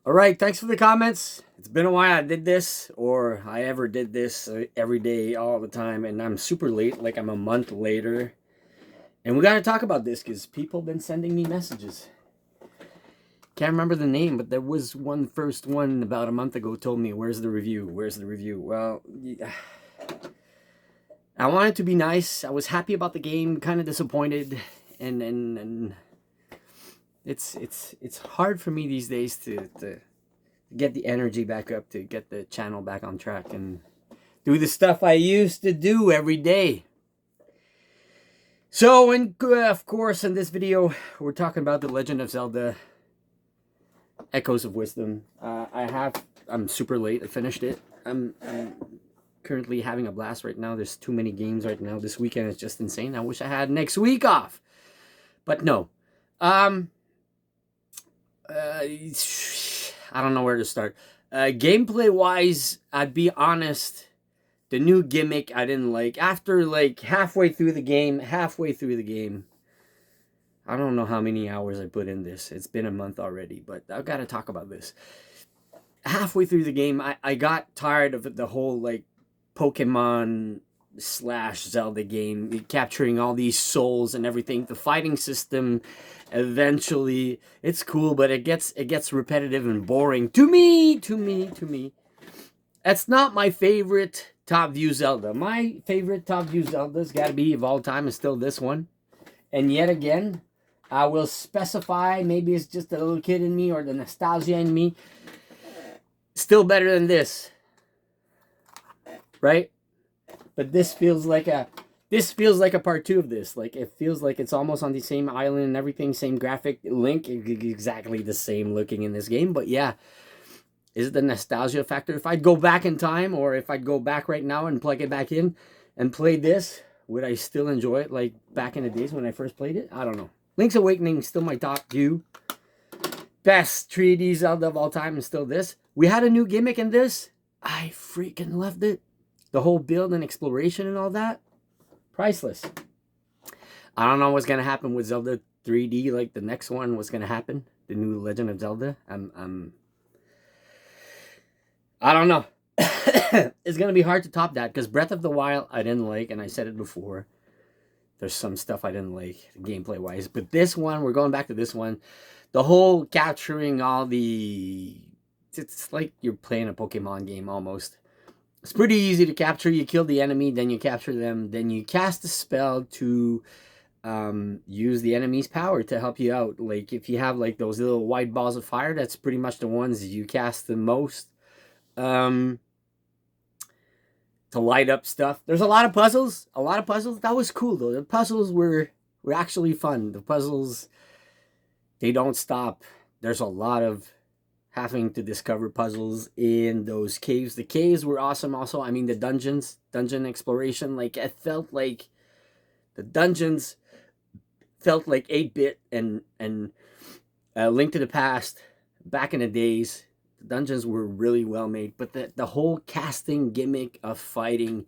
All right, thanks for the comments. It's been a while I did this, or I ever did this every day, all the time, and I'm super late, like I'm a month later. And we got to talk about this because people have been sending me messages. Can't remember the name, but there was one first one about a month ago told me, where's the review? Where's the review? Well, yeah. I wanted to be nice. I was happy about the game, kind of disappointed, and it's hard for me these days to get the energy back up, to get the channel back on track and do the stuff I used to do every day. So, of course, in this video, we're talking about The Legend of Zelda Echoes of Wisdom. I'm super late. I finished it. I'm currently having a blast right now. There's too many games right now. This weekend is just insane. I wish I had next week off. But no. I don't know where to start. Gameplay-wise, I'd be honest, the new gimmick I didn't like. After like halfway through the game, I don't know how many hours I put in this. It's been a month already, but I've got to talk about this. Halfway through the game, I got tired of the whole like Pokemon / Zelda game, capturing all these souls and everything. The fighting system, eventually, it's cool, but it gets repetitive and boring to me. That's not my favorite top view Zelda. My favorite top view Zelda's got to be of all time is still this one. And yet again, I will specify, maybe it's just a little kid in me or the nostalgia in me, still better than this, right? But this feels like a part 2 of this. Like, it feels like it's almost on the same island and everything, same graphic. Link, exactly the same looking in this game. But yeah, is it the nostalgia factor? If I'd go back in time, or if I'd go back right now and plug it back in and play this, would I still enjoy it like back in the days when I first played it? I don't know. Link's Awakening is still my top view. Best 3D Zelda of all time is still this. We had a new gimmick in this. I freaking loved it. The whole build and exploration and all that. Priceless. I don't know what's going to happen with Zelda 3D, like the next one, what's going to happen. The new Legend of Zelda. I don't know. It's going to be hard to top that, because Breath of the Wild I didn't like, and I said it before. There's some stuff I didn't like, gameplay-wise. But this one, we're going back to this one. The whole capturing all the... It's like you're playing a Pokemon game, almost. It's pretty easy to capture. You kill the enemy, then you capture them. Then you cast a spell to use the enemy's power to help you out. Like, if you have like those little white balls of fire, that's pretty much the ones you cast the most. To light up stuff. There's a lot of puzzles. That was cool, though. The puzzles were actually fun. The puzzles, they don't stop. There's a lot of having to discover puzzles in those caves. The caves were awesome also. I mean, the dungeon exploration, like, it felt like the dungeons felt like 8-bit and Link to the Past back in the days. The dungeons were really well made, but the whole casting gimmick of fighting,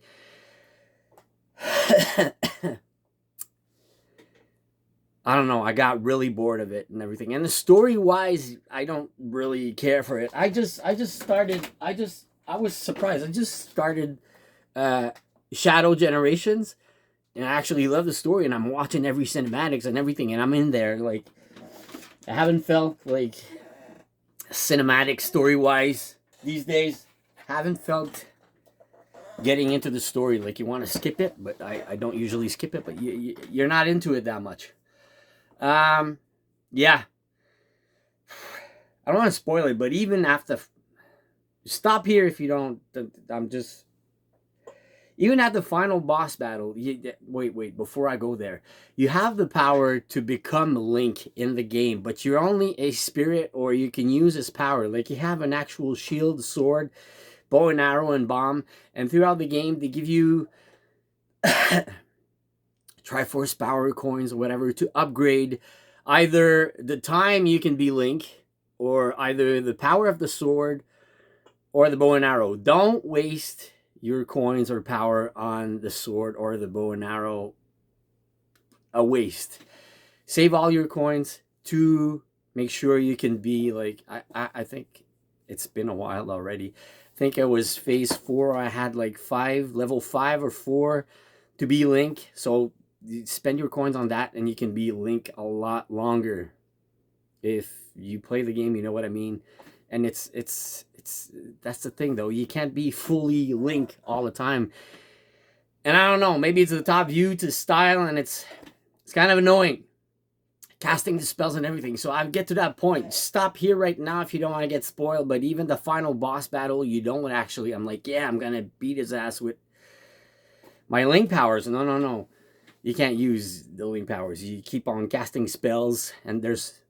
I don't know, I got really bored of it and everything. And the story-wise, I don't really care for it. I was surprised. I just started Shadow Generations, and I actually love the story, and I'm watching every cinematics and everything, and I'm in there. Like, I haven't felt like cinematic story-wise these days. Haven't felt getting into the story. Like, you want to skip it, but I don't usually skip it, but you're not into it that much. Yeah. I don't want to spoil it, but even after... Stop here if you don't... Even at the final boss battle... Wait, before I go there. You have the power to become Link in the game, but you're only a spirit, or you can use his power. Like, you have an actual shield, sword, bow and arrow, and bomb, and throughout the game, they give you... Triforce power coins or whatever to upgrade either the time you can be Link, or either the power of the sword or the bow and arrow. Don't waste your coins or power on the sword or the bow and arrow. A waste. Save all your coins to make sure you can be like, I think it's been a while already. I think it was phase 4. I had like level 5 or 4 to be Link. So you spend your coins on that and you can be Link a lot longer. If you play the game, you know what I mean. And it's that's the thing though. You can't be fully Link all the time. And I don't know, maybe it's the top view to style, and it's kind of annoying. Casting the spells and everything. So I get to that point. Stop here right now if you don't want to get spoiled. But even the final boss battle, you don't actually. I'm like, yeah, I'm going to beat his ass with my Link powers. No, no, no. You can't use the Link powers. You keep on casting spells. And there's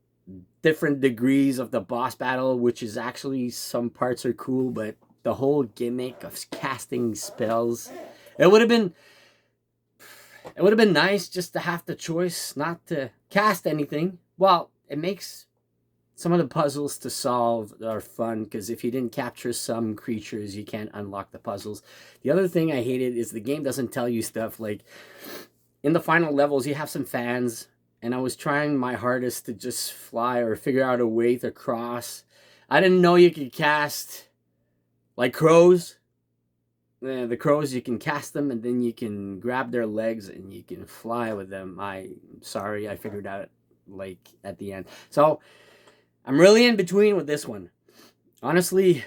different degrees of the boss battle, which is actually, some parts are cool. But the whole gimmick of casting spells, it would have been nice just to have the choice not to cast anything. Well, it makes some of the puzzles to solve are fun, because if you didn't capture some creatures, you can't unlock the puzzles. The other thing I hated is the game doesn't tell you stuff like in the final levels you have some fans, and I was trying my hardest to just fly or figure out a way to cross. I didn't know you could cast like crows. The crows, you can cast them and then you can grab their legs and you can fly with them. Sorry, I figured out like at the end. So I'm really in between with this one. Honestly,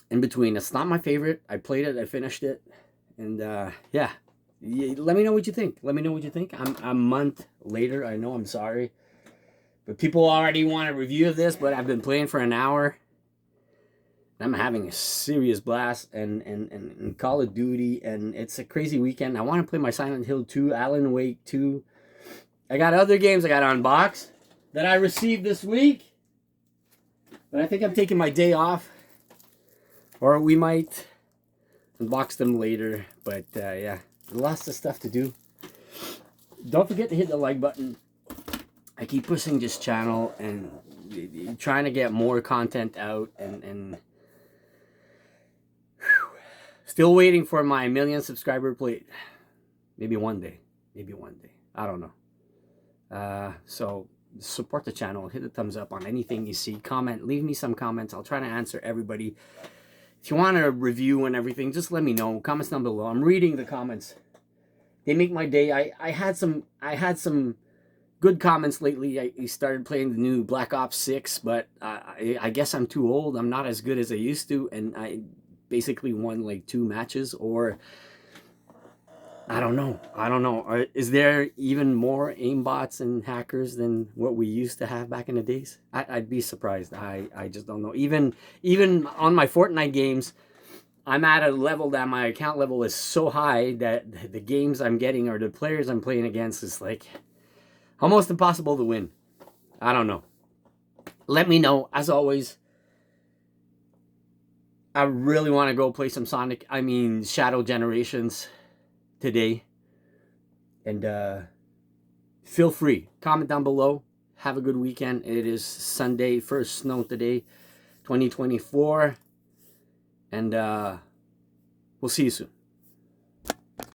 in between. It's not my favorite. I played it, I finished it, and yeah. Let me know what you think. Let me know what you think. I'm a month later. I know, I'm sorry, but people already want a review of this. But I've been playing for an hour. I'm having a serious blast, and Call of Duty, and it's a crazy weekend. I want to play my Silent Hill 2, Alan Wake 2. I got other games I got to unbox that I received this week, but I think I'm taking my day off, or we might unbox them later. But yeah, lots of stuff to do. Don't forget to hit the like button. I keep pushing this channel and trying to get more content out, and still waiting for my 1 million subscriber plate. Maybe one day. Maybe one day. I don't know. So support the channel. Hit the thumbs up on anything you see. Comment. Leave me some comments. I'll try to answer everybody. If you want a review and everything, just let me know. Comments down below. I'm reading the comments. They make my day. I had some good comments lately. I started playing the new Black Ops 6, but I guess I'm too old. I'm not as good as I used to, and I basically won like 2 matches, or I don't know. Is there even more aimbots and hackers than what we used to have back in the days? I'd be surprised. I just don't know. Even on my Fortnite games, I'm at a level that my account level is so high that the games I'm getting or the players I'm playing against is like almost impossible to win. I don't know. Let me know. As always, I really want to go play some Shadow Generations today. And feel free. Comment down below. Have a good weekend. It is Sunday, first snow today, 2024. And we'll see you soon.